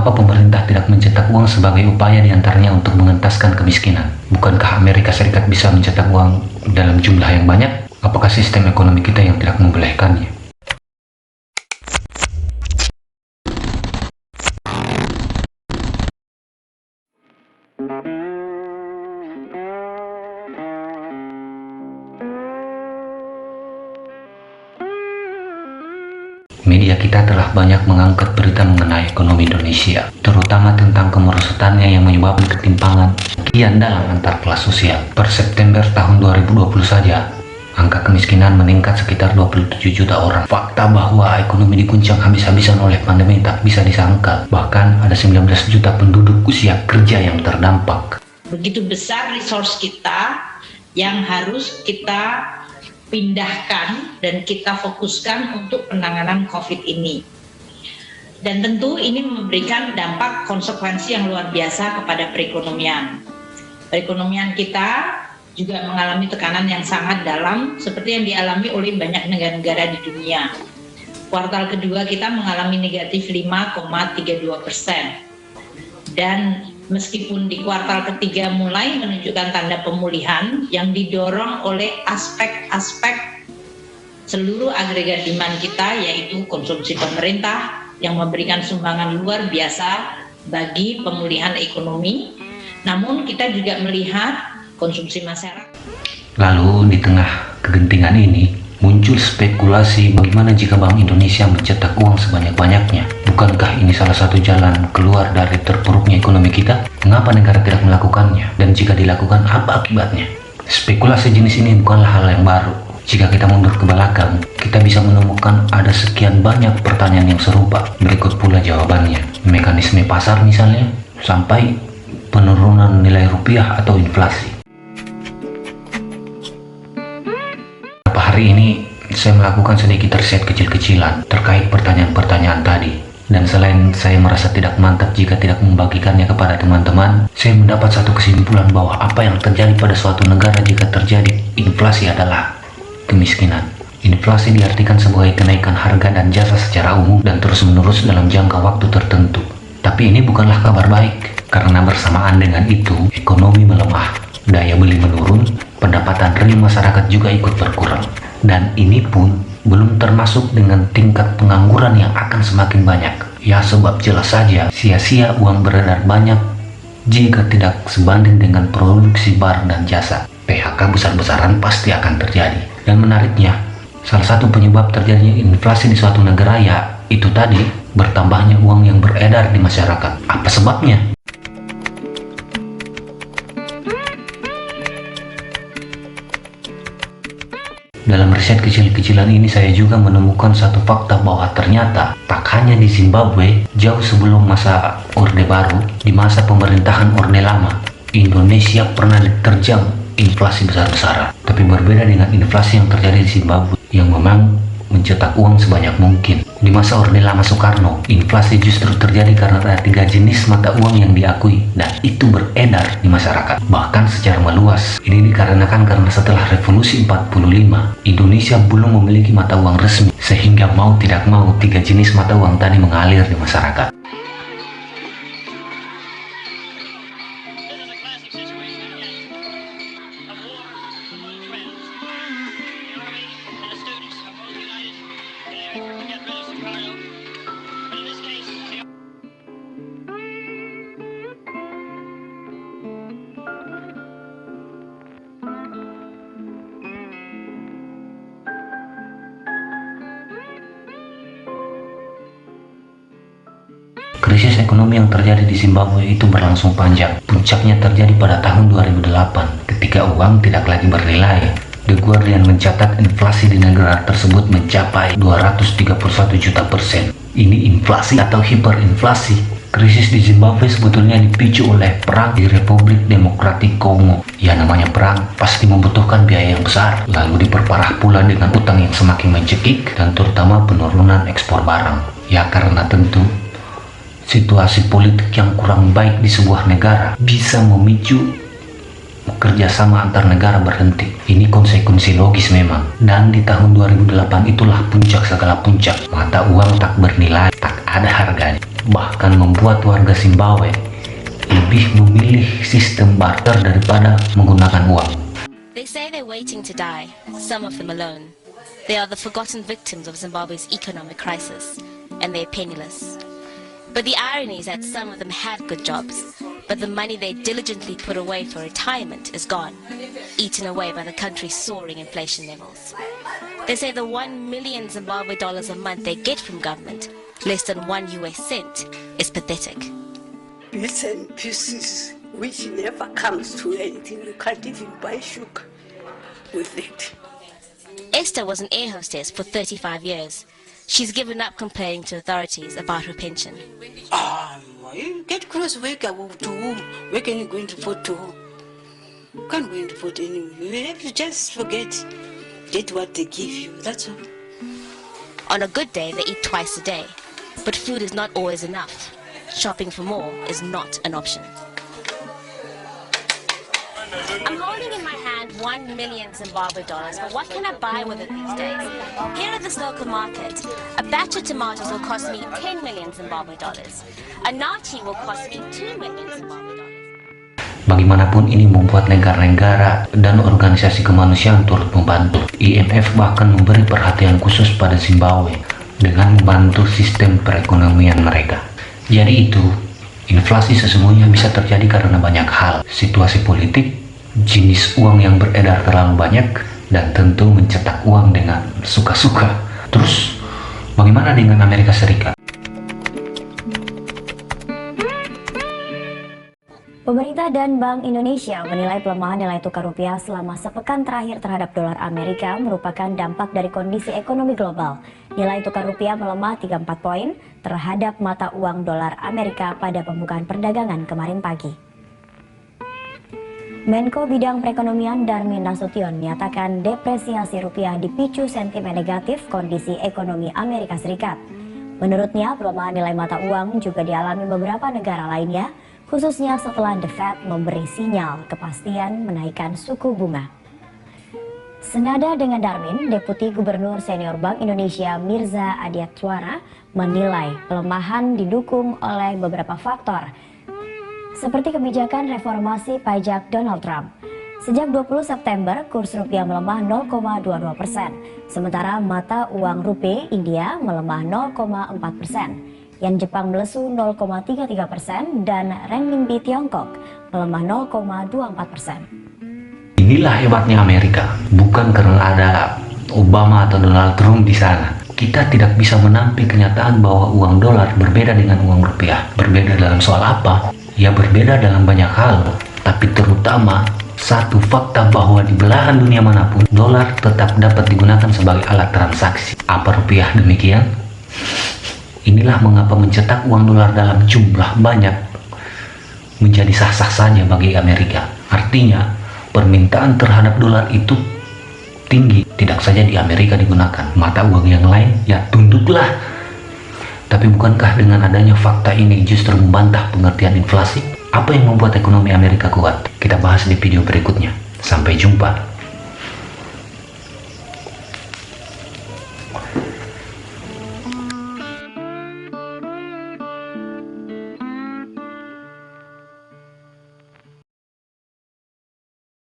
Mengapa pemerintah tidak mencetak uang sebagai upaya diantaranya untuk mengentaskan kemiskinan? Bukankah Amerika Serikat bisa mencetak uang dalam jumlah yang banyak? Apakah sistem ekonomi kita yang tidak membolehkannya? Media kita telah banyak mengangkat berita mengenai ekonomi Indonesia, terutama tentang kemerosotannya yang menyebabkan ketimpangan kian dalam antar kelas sosial. Per September tahun 2020 saja, angka kemiskinan meningkat sekitar 27 juta orang. Fakta bahwa ekonomi diguncang habis-habisan oleh pandemi tak bisa disangkal. Bahkan ada 19 juta penduduk usia kerja yang terdampak. Begitu besar resource kita yang harus kita pindahkan dan kita fokuskan untuk penanganan COVID ini. Dan tentu ini memberikan dampak konsekuensi yang luar biasa kepada perekonomian. Perekonomian kita juga mengalami tekanan yang sangat dalam seperti yang dialami oleh banyak negara-negara di dunia. Kuartal kedua kita mengalami negatif 5,32%. Dan meskipun di kuartal ketiga mulai menunjukkan tanda pemulihan yang didorong oleh aspek-aspek seluruh agregat demand kita, yaitu konsumsi pemerintah yang memberikan sumbangan luar biasa bagi pemulihan ekonomi. Namun kita juga melihat konsumsi masyarakat. Lalu di tengah kegentingan ini muncul spekulasi bagaimana jika Bank Indonesia mencetak uang sebanyak-banyaknya. Bukankah ini salah satu jalan keluar dari terpuruknya ekonomi kita? Mengapa negara tidak melakukannya? Dan jika dilakukan, apa akibatnya? Spekulasi jenis ini bukanlah hal yang baru. Jika kita mundur ke belakang, kita bisa menemukan ada sekian banyak pertanyaan yang serupa. Berikut pula jawabannya. Mekanisme pasar misalnya, sampai penurunan nilai rupiah atau inflasi. Beberapa hari ini saya melakukan sedikit riset kecil-kecilan terkait pertanyaan-pertanyaan tadi. Dan selain saya merasa tidak mantap jika tidak membagikannya kepada teman-teman, saya mendapat satu kesimpulan bahwa apa yang terjadi pada suatu negara jika terjadi inflasi adalah kemiskinan. Inflasi diartikan sebagai kenaikan harga dan jasa secara umum dan terus-menerus dalam jangka waktu tertentu. Tapi ini bukanlah kabar baik, karena bersamaan dengan itu, ekonomi melemah, daya beli menurun, pendapatan real masyarakat juga ikut berkurang. Dan ini pun belum termasuk dengan tingkat pengangguran yang akan semakin banyak. Ya, sebab jelas saja sia-sia uang beredar banyak jika tidak sebanding dengan produksi barang dan jasa. PHK besar-besaran pasti akan terjadi. Dan menariknya, salah satu penyebab terjadinya inflasi di suatu negara ya itu tadi, bertambahnya uang yang beredar di masyarakat. Apa sebabnya? Dalam riset kecil-kecilan ini saya juga menemukan satu fakta bahwa ternyata tak hanya di Zimbabwe, jauh sebelum masa Orde Baru, di masa pemerintahan Orde Lama, Indonesia pernah diterjang inflasi besar-besaran. Tapi berbeda dengan inflasi yang terjadi di Zimbabwe, yang memang mencetak uang sebanyak mungkin. Di masa Orde Lama Soekarno, inflasi justru terjadi karena ada 3 jenis mata uang yang diakui dan itu beredar di masyarakat, bahkan secara meluas. Ini dikarenakan karena setelah Revolusi 45, Indonesia belum memiliki mata uang resmi, sehingga mau tidak mau 3 jenis mata uang tadi mengalir di masyarakat. Krisis ekonomi yang terjadi di Zimbabwe itu berlangsung panjang. Puncaknya terjadi pada tahun 2008 ketika uang tidak lagi bernilai. The Guardian mencatat inflasi di negara tersebut mencapai 231 juta %. Ini inflasi atau hiperinflasi. Krisis di Zimbabwe sebetulnya dipicu oleh perang di Republik Demokratik Kongo. Ya, namanya perang pasti membutuhkan biaya yang besar, lalu diperparah pula dengan utang yang semakin mencekik dan terutama penurunan ekspor barang. Ya, karena tentu situasi politik yang kurang baik di sebuah negara bisa memicu kerjasama antar negara berhenti. Ini konsekuensi logis memang. Dan di tahun 2008 itulah puncak segala puncak. Mata uang tak bernilai, tak ada harganya. bahkan membuat warga Zimbabwe lebih memilih sistem barter daripada menggunakan uang. They say they're waiting to die, some of them alone. They are the forgotten victims of Zimbabwe's economic crisis, and they're penniless. But the irony is that some of them have good jobs, but the money they diligently put away for retirement is gone, eaten away by the country's soaring inflation levels. They say the 1 million Zimbabwe dollars a month they get from government, less than 1 US cent, is pathetic. Bits and pieces which never comes to anything. You can't even buy sugar with it. Esther was an air hostess for 35 years. She's given up complaining to authorities about her pension. You get cross work to whom? Where can you go into vote to whom? You can't go into vote anyway. You have to just forget. Get what they give you, that's all. On a good day, they eat twice a day. But food is not always enough. Shopping for more is not an option. I'm holding in my hand 1 million Zimbabwe dollars, but what can I buy with it these days? Here at this local market, a batch of tomatoes will cost me 10 million Zimbabwe dollars. A nachi will cost me 2 million Zimbabwe dollars. Bagaimanapun ini membuat negara-negara dan organisasi kemanusiaan turut membantu. IMF bahkan memberi perhatian khusus pada Zimbabwe dengan membantu sistem perekonomian mereka. Jadi itu, inflasi sesungguhnya bisa terjadi karena banyak hal. Situasi politik, jenis uang yang beredar terlalu banyak, dan tentu mencetak uang dengan suka-suka. Terus, bagaimana dengan Amerika Serikat? Pemerintah dan Bank Indonesia menilai pelemahan nilai tukar rupiah selama sepekan terakhir terhadap dolar Amerika merupakan dampak dari kondisi ekonomi global. Nilai tukar rupiah melemah 34 poin terhadap mata uang dolar Amerika pada pembukaan perdagangan kemarin pagi. Menko Bidang Perekonomian Darmin Nasution menyatakan depresiasi rupiah dipicu sentimen negatif kondisi ekonomi Amerika Serikat. Menurutnya, pelemahan nilai mata uang juga dialami beberapa negara lainnya, khususnya setelah The Fed memberi sinyal kepastian menaikkan suku bunga. Senada dengan Darmin, Deputi Gubernur Senior Bank Indonesia Mirza Adiatwara menilai pelemahan didukung oleh beberapa faktor, seperti kebijakan reformasi pajak Donald Trump. Sejak 20 September, kurs rupiah melemah 0,22%, sementara mata uang rupiah India melemah 0,4%. Yen Jepang melesu 0,33% dan renminbi Tiongkok melemah 0,24%. Inilah hebatnya Amerika, bukan karena ada Obama atau Donald Trump di sana. Kita tidak bisa menampik kenyataan bahwa uang dolar berbeda dengan uang rupiah. Berbeda dalam soal apa? Ya berbeda dalam banyak hal, tapi terutama satu fakta bahwa di belahan dunia manapun dolar tetap dapat digunakan sebagai alat transaksi. Apa rupiah demikian? Inilah mengapa mencetak uang dolar dalam jumlah banyak menjadi sah-sah saja bagi Amerika. Artinya, permintaan terhadap dolar itu tinggi. Tidak saja di Amerika digunakan, mata uang yang lain ya tunduklah. Tapi bukankah dengan adanya fakta ini justru membantah pengertian inflasi? Apa yang membuat ekonomi Amerika kuat? Kita bahas di video berikutnya. Sampai jumpa.